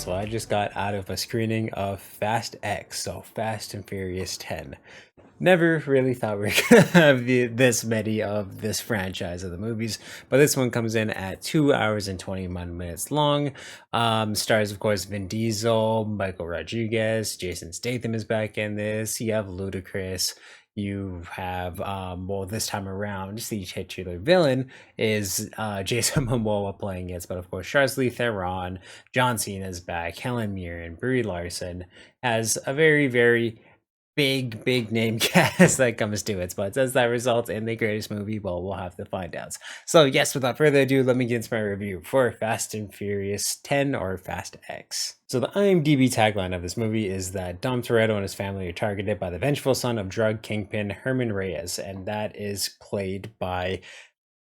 So I just got out of a screening of Fast X, so Fast and Furious 10. Never really thought we were gonna have this many of this franchise of the movies, but this one comes in at 2 hours and 21 minutes long. Stars, of course, Vin Diesel, Michael Rodriguez, Jason Statham is back in this. You have Ludacris. You have, well, this time around, the titular villain is Jason Momoa playing it, but of course, Charlize Theron, John Cena is back, Helen Mirren, Brie Larson has a very, very big name cast that comes to it. But does that result in the greatest movie? Well, we'll have to find out. So yes, without further ado, let me get into my review for Fast and Furious 10 or Fast X. So the IMDb tagline of this movie is that Dom Toretto and his family are targeted by the vengeful son of drug kingpin Herman Reyes, and that is played by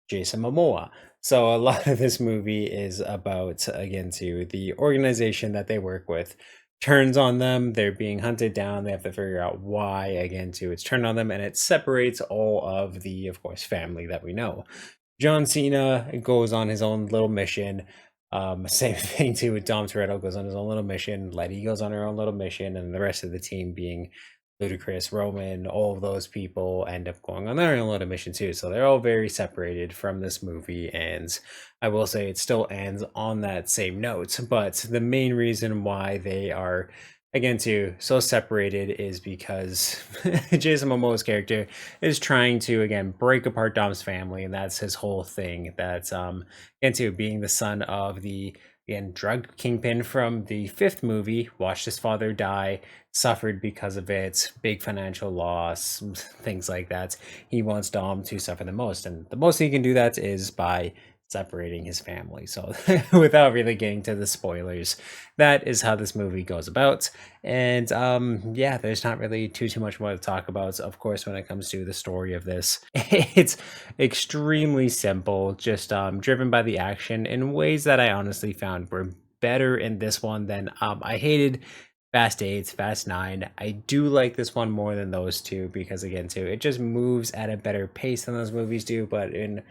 Jason Momoa. So a lot of this movie is about, again, to the organization that they work with turns on them. They're being hunted down. They have to figure out why, again, to it's turned on them, and it separates all of the, of course, family that we know. John Cena goes on his own little mission. Same thing too with Dom Toretto goes on his own little mission. Letty goes on her own little mission, and the rest of the team being Ludacris, Roman, all of those people end up going on their own little mission too. So they're all very separated from this movie, and I will say it still ends on that same note. But the main reason why they are, again, too, so separated is because Jason Momoa's character is trying to, again, break apart Dom's family, and that's his whole thing. That's again, too, being the son of the, again, drug kingpin from the fifth movie, watched his father die, suffered because of it, big financial loss, things like that. He wants Dom to suffer the most, and the most he can do that is by separating his family. So without really getting to the spoilers, that is how this movie goes about. And yeah, there's not really too much more to talk about. Of course, when it comes to the story of this, it's extremely simple, just driven by the action in ways that I honestly found were better in this one than I hated Fast 8, Fast 9. I do like this one more than those two because, again, too, it just moves at a better pace than those movies do, but in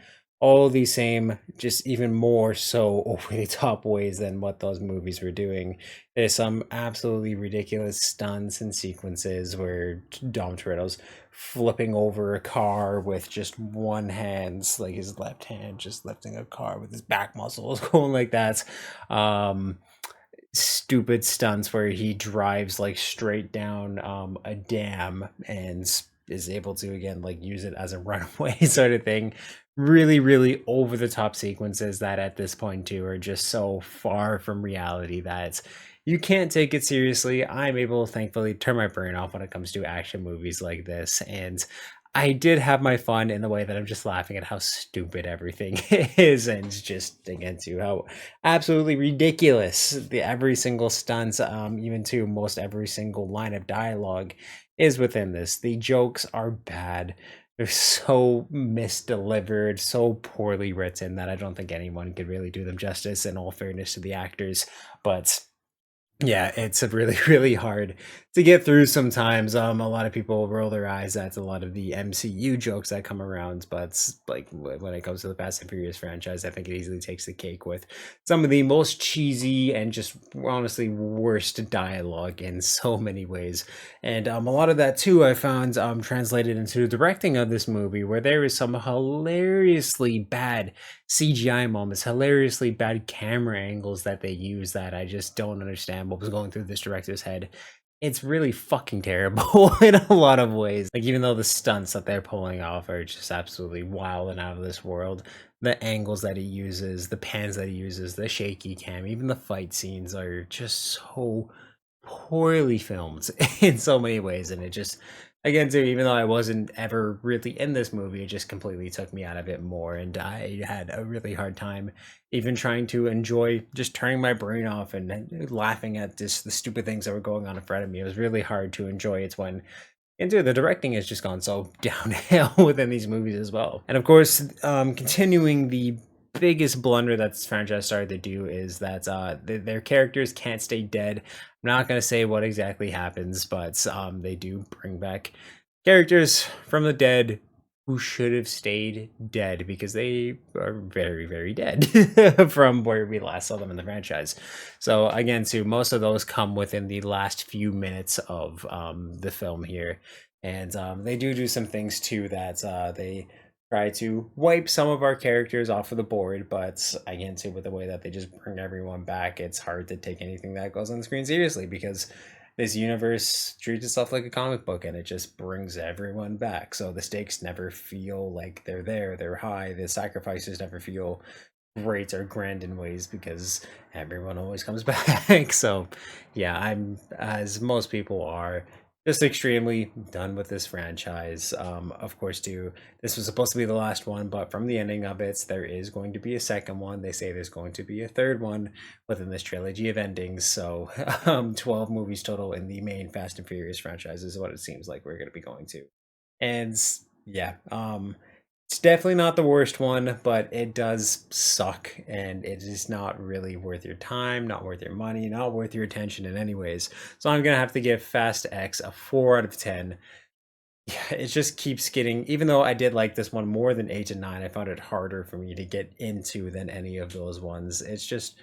all the same, just even more so over the top ways than what those movies were doing. There's some absolutely ridiculous stunts and sequences where Dom Toretto's flipping over a car with just one hand, like his left hand, just lifting a car with his back muscles going like that. Stupid stunts where he drives like straight down a dam and is able to, again, like use it as a runaway sort of thing. Really over the top sequences that at this point too are just so far from reality that you can't take it seriously. I'm able, thankfully, to turn my brain off when it comes to action movies like this, and I did have my fun in the way that I'm just laughing at how stupid everything is, and just, again, to how absolutely ridiculous the every single stunt, even to most every single line of dialogue is within this. The jokes are bad. They're so misdelivered, so poorly written that I don't think anyone could really do them justice, in all fairness to the actors. But yeah, it's a really hard to get through sometimes. A lot of people roll their eyes at a lot of the MCU jokes that come around, but like when it comes to the Fast and Furious franchise, I think it easily takes the cake with some of the most cheesy and just honestly worst dialogue in so many ways. And a lot of that too I found translated into the directing of this movie, where there is some hilariously bad CGI moments, hilariously bad camera angles that they use that I just don't understand what was going through this director's head. It's really fucking terrible in a lot of ways. Like, even though the stunts that they're pulling off are just absolutely wild and out of this world, the angles that he uses, the pans that he uses, the shaky cam, even the fight scenes are just so poorly filmed in so many ways. And it just, again, too, even though I wasn't ever really in this movie, it just completely took me out of it more, and I had a really hard time even trying to enjoy just turning my brain off and laughing at just the stupid things that were going on in front of me. It was really hard to enjoy it when, and dude, the directing has just gone so downhill within these movies as well. And of course, continuing the biggest blunder that this franchise started to do is that their characters can't stay dead. I'm not going to say what exactly happens, but they do bring back characters from the dead who should have stayed dead because they are very, very dead from where we last saw them in the franchise. So again, too, most of those come within the last few minutes of the film here, and they do some things too that they try to wipe some of our characters off of the board, but again, too, with the way that they just bring everyone back, it's hard to take anything that goes on the screen seriously because this universe treats itself like a comic book and it just brings everyone back. So the stakes never feel like they're there, they're high. The sacrifices never feel great or grand in ways because everyone always comes back. So yeah, I'm, as most people are, just extremely done with this franchise. Of course, too, this was supposed to be the last one, but from the ending of it, there is going to be a second one. They say there's going to be a third one within this trilogy of endings. So 12 movies total in the main Fast and Furious franchise is what it seems like we're going to be going to. And yeah, it's definitely not the worst one, but it does suck, and it is not really worth your time, not worth your money, not worth your attention in any ways. So I'm gonna have to give Fast X a 4 out of 10. Yeah, it just keeps getting, even though I did like this one more than 8 and 9, I found it harder for me to get into than any of those ones. It's just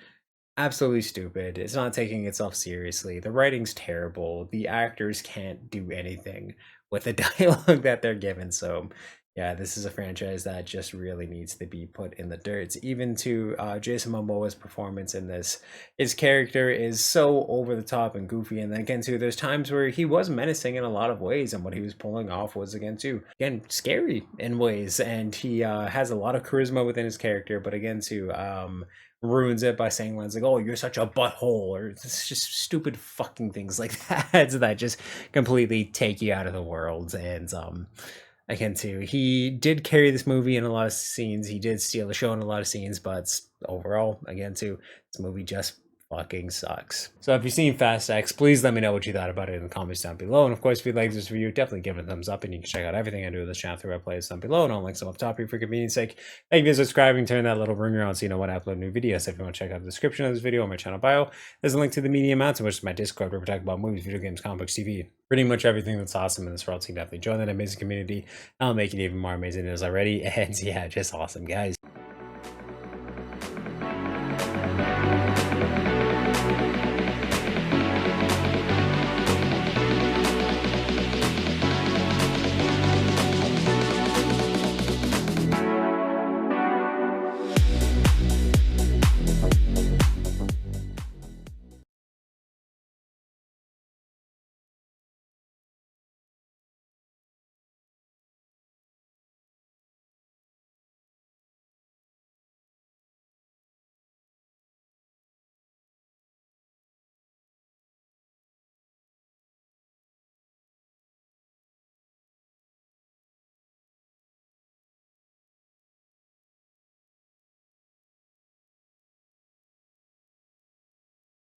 absolutely stupid. It's not taking itself seriously. The writing's terrible. The actors can't do anything with the dialogue that they're given. So yeah, this is a franchise that just really needs to be put in the dirt. Even to Jason Momoa's performance in this, his character is so over the top and goofy. And then again, too, there's times where he was menacing in a lot of ways, and what he was pulling off was again scary in ways. And he has a lot of charisma within his character, but again, too, ruins it by saying lines like, "Oh, you're such a butthole," or it's just stupid fucking things like that that just completely take you out of the world. And again, too, he did carry this movie in a lot of scenes. He did steal the show in a lot of scenes, but overall, again, too, this movie just fucking sucks. So if you've seen Fast X, please let me know what you thought about it in the comments down below. And of course, if you like this video, definitely give it a thumbs up, and you can check out everything I do with this channel through our playlist down below, and I'll link some up top here for convenience sake. Thank you for subscribing, turn that little ringer on so you know when I upload new videos. If you want to check out the description of this video or my channel bio, there's a link to the Media Mountain, which is my Discord where we talk about movies, video games, comic books, TV, pretty much everything that's awesome in this world. So you can definitely join that amazing community. I'll make it even more amazing than it is already. And yeah, just awesome, guys.